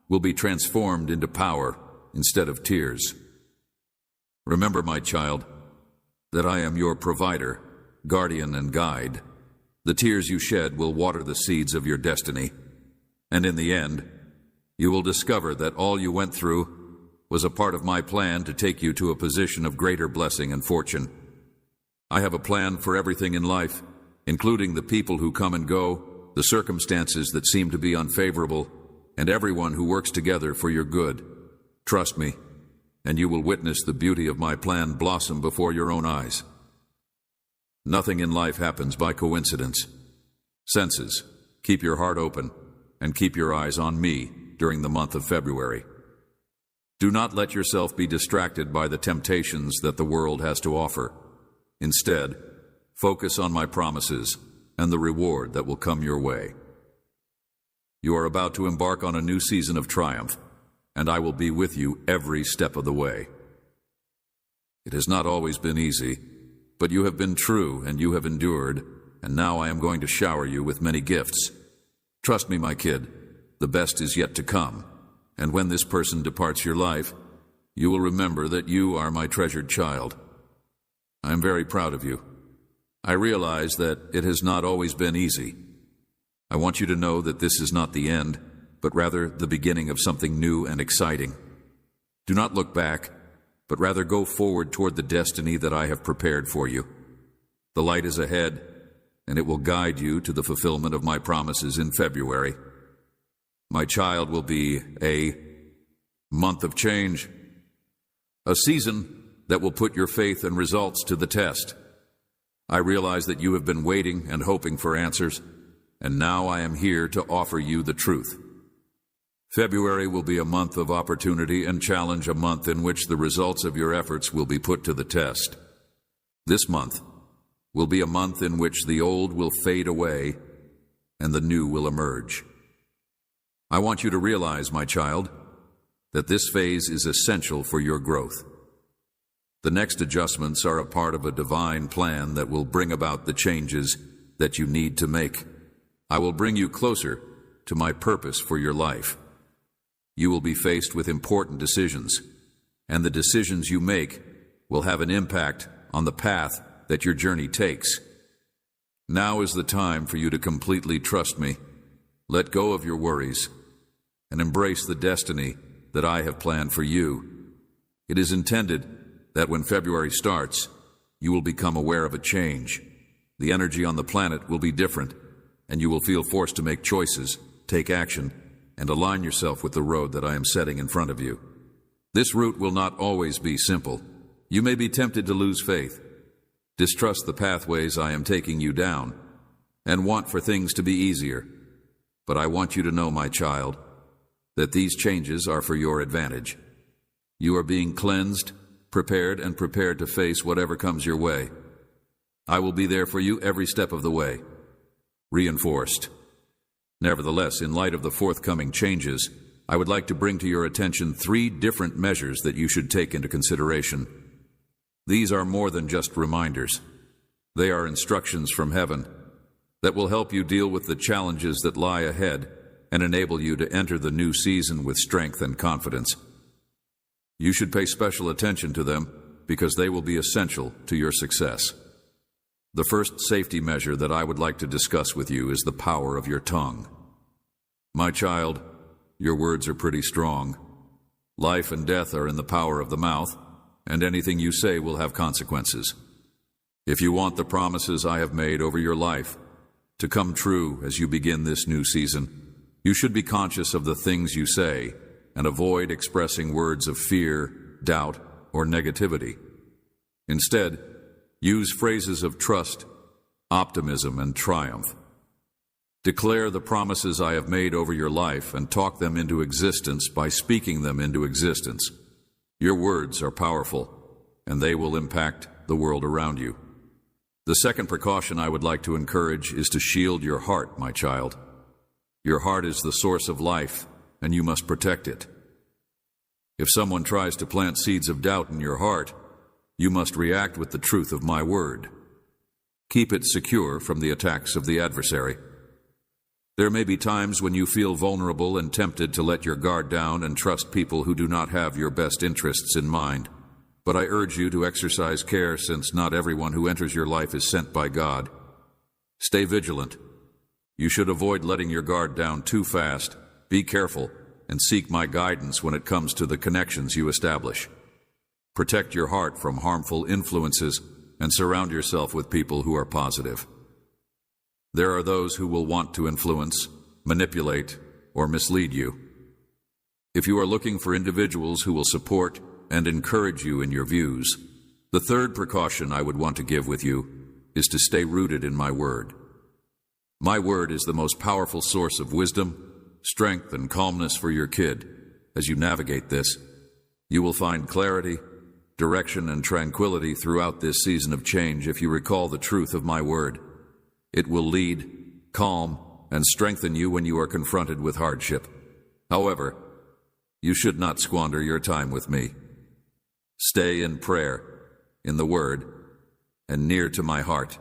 S1: will be transformed into power instead of tears. Remember, my child, that I am your provider, guardian, and guide. The tears you shed will water the seeds of your destiny, and in the end, you will discover that all you went through was a part of my plan to take you to a position of greater blessing and fortune. I have a plan for everything in life, including the people who come and go, the circumstances that seem to be unfavorable, and everyone who works together for your good. Trust me, and you will witness the beauty of my plan blossom before your own eyes. Nothing in life happens by coincidence. Senses, keep your heart open and keep your eyes on me during the month of February. Do not let yourself be distracted by the temptations that the world has to offer. Instead, focus on my promises and the reward that will come your way. You are about to embark on a new season of triumph, and I will be with you every step of the way. It has not always been easy, but you have been true and you have endured, and now I am going to shower you with many gifts. Trust me, my kid, the best is yet to come. And when this person departs your life, you will remember that you are my treasured child. I am very proud of you. I realize that it has not always been easy. I want you to know that this is not the end, but rather the beginning of something new and exciting. Do not look back, but rather go forward toward the destiny that I have prepared for you. The light is ahead, and it will guide you to the fulfillment of my promises in February. My child will be a month of change, a season that will put your faith and results to the test. I realize that you have been waiting and hoping for answers, and now I am here to offer you the truth. February will be a month of opportunity and challenge, a month in which the results of your efforts will be put to the test. This month will be a month in which the old will fade away and the new will emerge. I want you to realize, my child, that this phase is essential for your growth. The next adjustments are a part of a divine plan that will bring about the changes that you need to make. I will bring you closer to my purpose for your life. You will be faced with important decisions, and the decisions you make will have an impact on the path that your journey takes. Now is the time for you to completely trust me, let go of your worries, and embrace the destiny that I have planned for you. It is intended that when February starts, you will become aware of a change. The energy on the planet will be different, and you will feel forced to make choices, take action, and align yourself with the road that I am setting in front of you. This route will not always be simple. You may be tempted to lose faith, distrust the pathways I am taking you down, and want for things to be easier. But I want you to know, my child, that these changes are for your advantage. You are being cleansed, prepared to face whatever comes your way. I will be there for you every step of the way. Reinforced. Nevertheless, in light of the forthcoming changes, I would like to bring to your attention 3 different measures that you should take into consideration. These are more than just reminders. They are instructions from heaven that will help you deal with the challenges that lie ahead and enable you to enter the new season with strength and confidence. You should pay special attention to them because they will be essential to your success. The first safety measure that I would like to discuss with you is the power of your tongue. My child, your words are pretty strong. Life and death are in the power of the mouth, and anything you say will have consequences. If you want the promises I have made over your life to come true as you begin this new season, you should be conscious of the things you say and avoid expressing words of fear, doubt, or negativity. Instead, use phrases of trust, optimism, and triumph. Declare the promises I have made over your life and talk them into existence by speaking them into existence. Your words are powerful, and they will impact the world around you. The second precaution I would like to encourage is to shield your heart, my child. Your heart is the source of life, and you must protect it. If someone tries to plant seeds of doubt in your heart, you must react with the truth of my word. Keep it secure from the attacks of the adversary. There may be times when you feel vulnerable and tempted to let your guard down and trust people who do not have your best interests in mind. But I urge you to exercise care, since not everyone who enters your life is sent by God. Stay vigilant. You should avoid letting your guard down too fast. Be careful and seek my guidance when it comes to the connections you establish. Protect your heart from harmful influences and surround yourself with people who are positive. There are those who will want to influence, manipulate, or mislead you. If you are looking for individuals who will support and encourage you in your views, the third precaution I would want to give with you is to stay rooted in my word. My word is the most powerful source of wisdom, strength, and calmness for your kid. As you navigate this, you will find clarity, direction, and tranquility throughout this season of change if you recall the truth of my word. It will lead, calm, and strengthen you when you are confronted with hardship. However, you should not squander your time with me. Stay in prayer, in the Word, and near to my heart.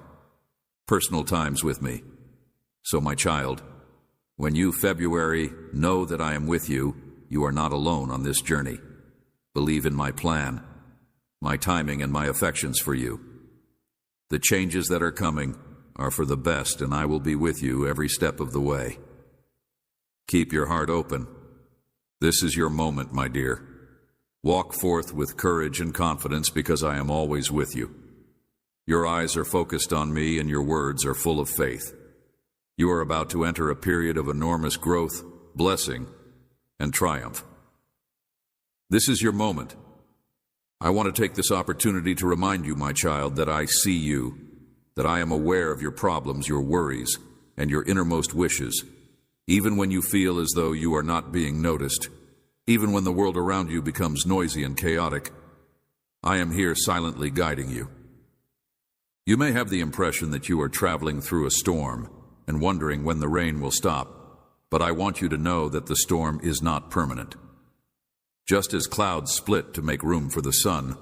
S1: Personal times with me. So, my child, when you February know that I am with you, you are not alone on this journey. Believe in my plan, my timing, and my affections for you. The changes that are coming are for the best, and I will be with you every step of the way. Keep your heart open. This is your moment, my dear. Walk forth with courage and confidence, because I am always with you. Your eyes are focused on me, and your words are full of faith. You are about to enter a period of enormous growth, blessing, and triumph. This is your moment. I want to take this opportunity to remind you, my child, that I see you, that I am aware of your problems, your worries, and your innermost wishes, even when you feel as though you are not being noticed, even when the world around you becomes noisy and chaotic. I am here silently guiding you. You may have the impression that you are traveling through a storm and wondering when the rain will stop, but I want you to know that the storm is not permanent. Just as clouds split to make room for the sun,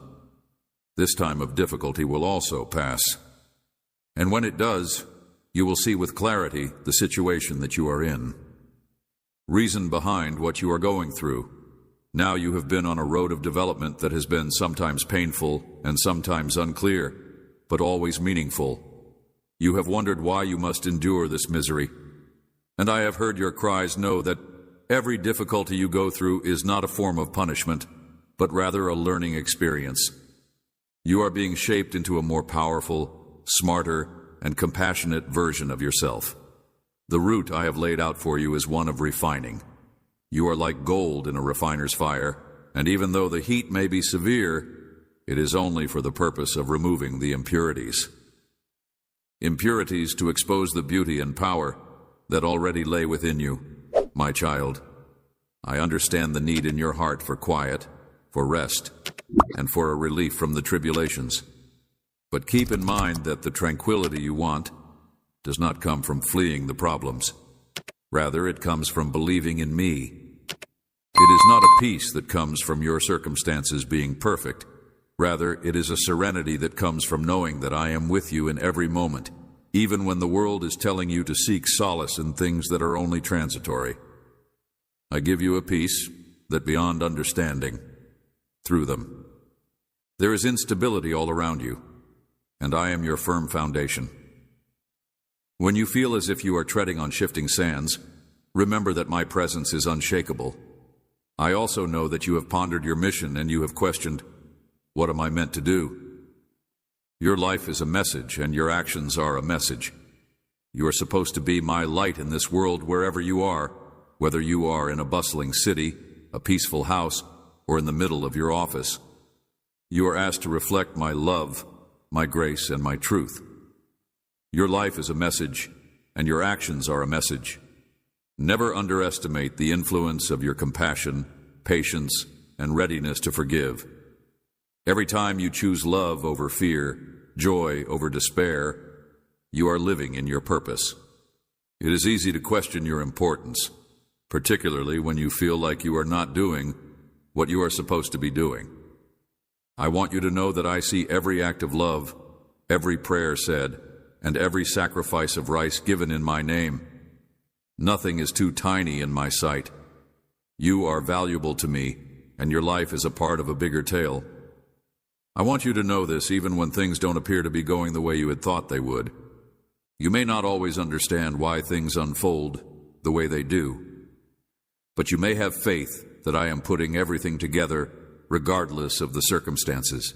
S1: this time of difficulty will also pass. And when it does, you will see with clarity the situation that you are in. Reason behind what you are going through. Now you have been on a road of development that has been sometimes painful and sometimes unclear, but always meaningful. You have wondered why you must endure this misery. And I have heard your cries. Know that every difficulty you go through is not a form of punishment, but rather a learning experience. You are being shaped into a more powerful, smarter, and compassionate version of yourself. The route I have laid out for you is one of refining. You are like gold in a refiner's fire, and even though the heat may be severe, it is only for the purpose of removing the impurities. Impurities to expose the beauty and power that already lay within you. My child, I understand the need in your heart for quiet, for rest, and for a relief from the tribulations. But keep in mind that the tranquility you want does not come from fleeing the problems. Rather, it comes from believing in me. It is not a peace that comes from your circumstances being perfect. Rather, it is a serenity that comes from knowing that I am with you in every moment, even when the world is telling you to seek solace in things that are only transitory. I give you a peace that beyond understanding, through them. There is instability all around you, and I am your firm foundation. When you feel as if you are treading on shifting sands, remember that my presence is unshakable. I also know that you have pondered your mission and you have questioned, what am I meant to do? Your life is a message and your actions are a message. You are supposed to be my light in this world wherever you are, whether you are in a bustling city, a peaceful house, or in the middle of your office. You are asked to reflect my love, my grace, and my truth. Your life is a message, and your actions are a message. Never underestimate the influence of your compassion, patience, and readiness to forgive. Every time you choose love over fear, joy over despair, you are living in your purpose. It is easy to question your importance, particularly when you feel like you are not doing what you are supposed to be doing. I want you to know that I see every act of love, every prayer said, and every sacrifice of rice given in my name. Nothing is too tiny in my sight. You are valuable to me, and your life is a part of a bigger tale. I want you to know this even when things don't appear to be going the way you had thought they would. You may not always understand why things unfold the way they do, but you may have faith that I am putting everything together regardless of the circumstances.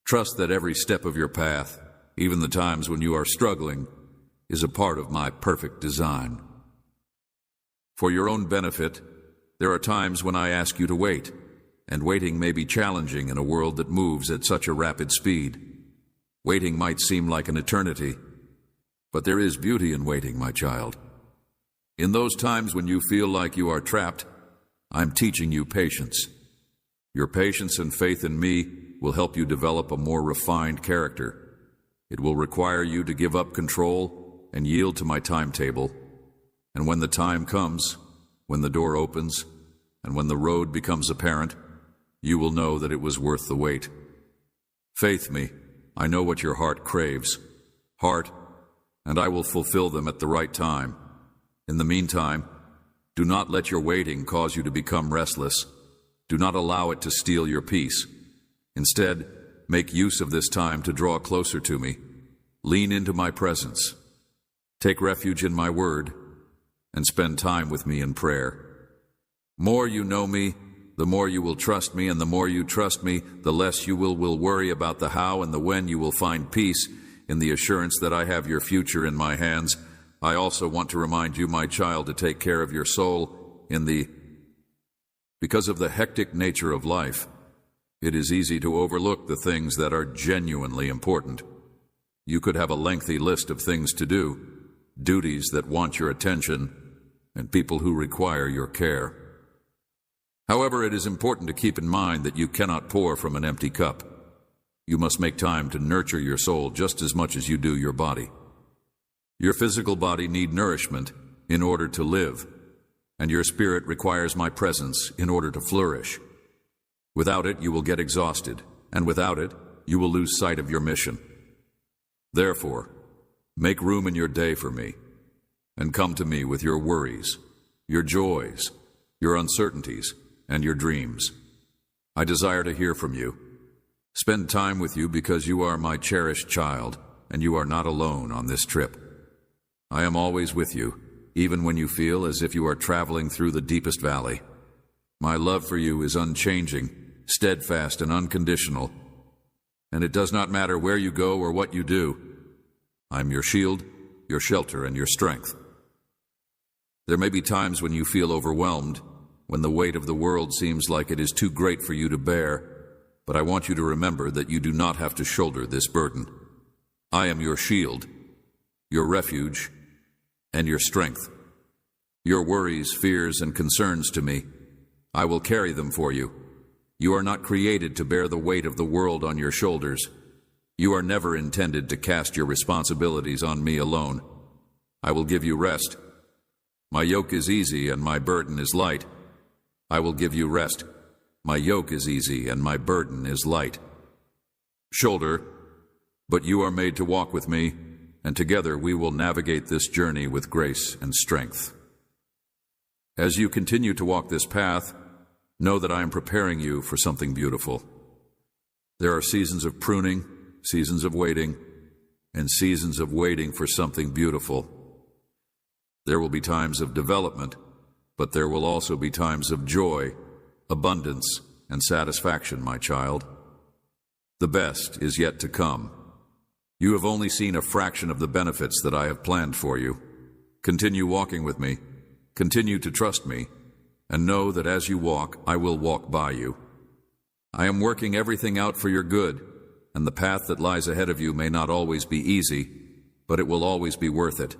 S1: Trust that every step of your path, even the times when you are struggling, is a part of my perfect design. For your own benefit, there are times when I ask you to wait, and waiting may be challenging in a world that moves at such a rapid speed. Waiting might seem like an eternity, but there is beauty in waiting, my child. In those times when you feel like you are trapped, I'm teaching you patience. Your patience and faith in me will help you develop a more refined character. It will require you to give up control and yield to my timetable. And when the time comes, when the door opens, and when the road becomes apparent, you will know that it was worth the wait. Faith me, I know what your heart craves. Heart, and I will fulfill them at the right time. In the meantime, do not let your waiting cause you to become restless. Do not allow it to steal your peace. Instead, make use of this time to draw closer to me. Lean into my presence. Take refuge in my word, and spend time with me in prayer. More you know me, the more you will trust me, and the more you trust me, the less you will worry about the how and the when. You will find peace in the assurance that I have your future in my hands. I also want to remind you, my child, to take care of your soul because of the hectic nature of life. It is easy to overlook the things that are genuinely important. You could have a lengthy list of things to do, duties that want your attention, and people who require your care. However, it is important to keep in mind that you cannot pour from an empty cup. You must make time to nurture your soul just as much as you do your body. Your physical body needs nourishment in order to live, and your spirit requires my presence in order to flourish. Without it, you will get exhausted, and without it, you will lose sight of your mission. Therefore, make room in your day for me, and come to me with your worries, your joys, your uncertainties, and your dreams. I desire to hear from you. Spend time with you because you are my cherished child, and you are not alone on this trip. I am always with you, even when you feel as if you are traveling through the deepest valley. My love for you is unchanging, steadfast, and unconditional, and it does not matter where you go or what you do. I am your shield, your shelter, and your strength. There may be times when you feel overwhelmed, when the weight of the world seems like it is too great for you to bear, but I want you to remember that you do not have to shoulder this burden. I am your shield, your refuge, and your strength. Your worries, fears, and concerns to me, I will carry them for you. You are not created to bear the weight of the world on your shoulders. You are never intended to cast your responsibilities on me alone. I will give you rest. My yoke is easy and my burden is light. I will give you rest. My yoke is easy and my burden is light. Shoulder, but you are made to walk with me, and together we will navigate this journey with grace and strength. As you continue to walk this path, know that I am preparing you for something beautiful. There are seasons of pruning, seasons of waiting, and seasons of waiting for something beautiful. There will be times of development, but there will also be times of joy, abundance, and satisfaction, my child. The best is yet to come. You have only seen a fraction of the benefits that I have planned for you. Continue walking with me. Continue to trust me, and know that as you walk, I will walk by you. I am working everything out for your good, and the path that lies ahead of you may not always be easy, but it will always be worth it.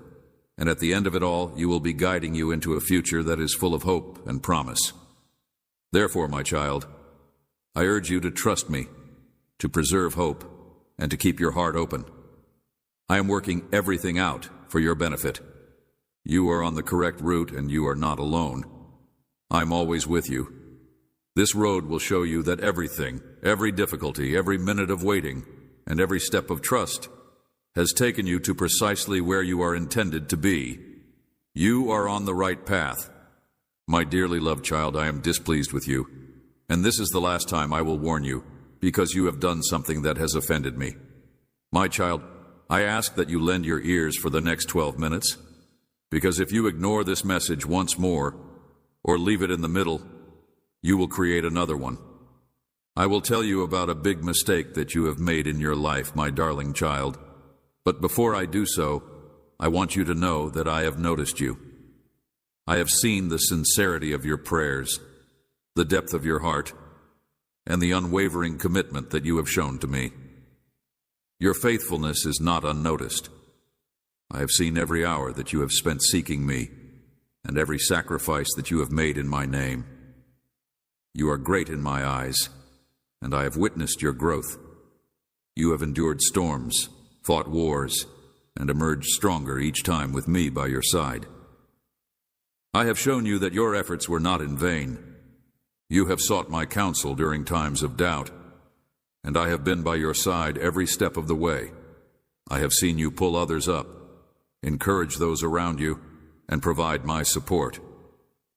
S1: And at the end of it all, you will be guiding you into a future that is full of hope and promise. Therefore, my child, I urge you to trust me, to preserve hope, and to keep your heart open. I am working everything out for your benefit. You are on the correct route, and you are not alone. I'm always with you. This road will show you that everything, every difficulty, every minute of waiting, and every step of trust has taken you to precisely where you are intended to be. You are on the right path. My dearly loved child, I am displeased with you, and this is the last time I will warn you, because you have done something that has offended me. My child, I ask that you lend your ears for the next 12 minutes, because if you ignore this message once more, or leave it in the middle, you will create another one. I will tell you about a big mistake that you have made in your life, my darling child. But before I do so, I want you to know that I have noticed you. I have seen the sincerity of your prayers, the depth of your heart, and the unwavering commitment that you have shown to me. Your faithfulness is not unnoticed. I have seen every hour that you have spent seeking me, and every sacrifice that you have made in my name. You are great in my eyes, and I have witnessed your growth. You have endured storms, fought wars, and emerged stronger each time with me by your side. I have shown you that your efforts were not in vain. You have sought my counsel during times of doubt, and I have been by your side every step of the way. I have seen you pull others up, encourage those around you, and provide my support.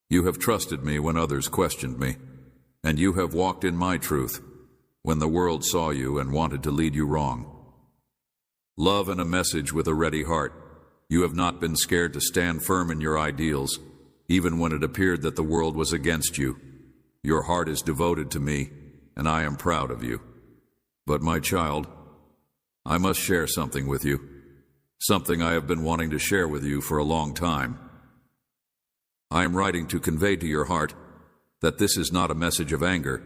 S1: You have trusted me when others questioned me, and you have walked in my truth when the world saw you and wanted to lead you wrong. Love and a message with a ready heart. You have not been scared to stand firm in your ideals, even when it appeared that the world was against you. Your heart is devoted to me, and I am proud of you. But my child, I must share something with you, something I have been wanting to share with you for a long time. I am writing to convey to your heart that this is not a message of anger,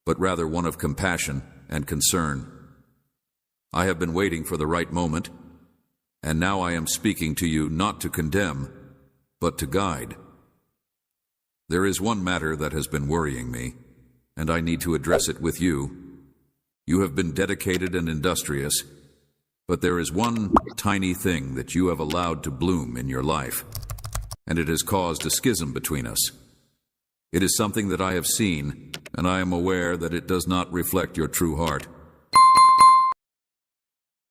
S1: but rather one of compassion and concern. I have been waiting for the right moment, and now I am speaking to you not to condemn, but to guide. There is one matter that has been worrying me, and I need to address it with you. You have been dedicated and industrious, but there is one tiny thing that you have allowed to bloom in your life, and it has caused a schism between us. It is something that I have seen, and I am aware that it does not reflect your true heart.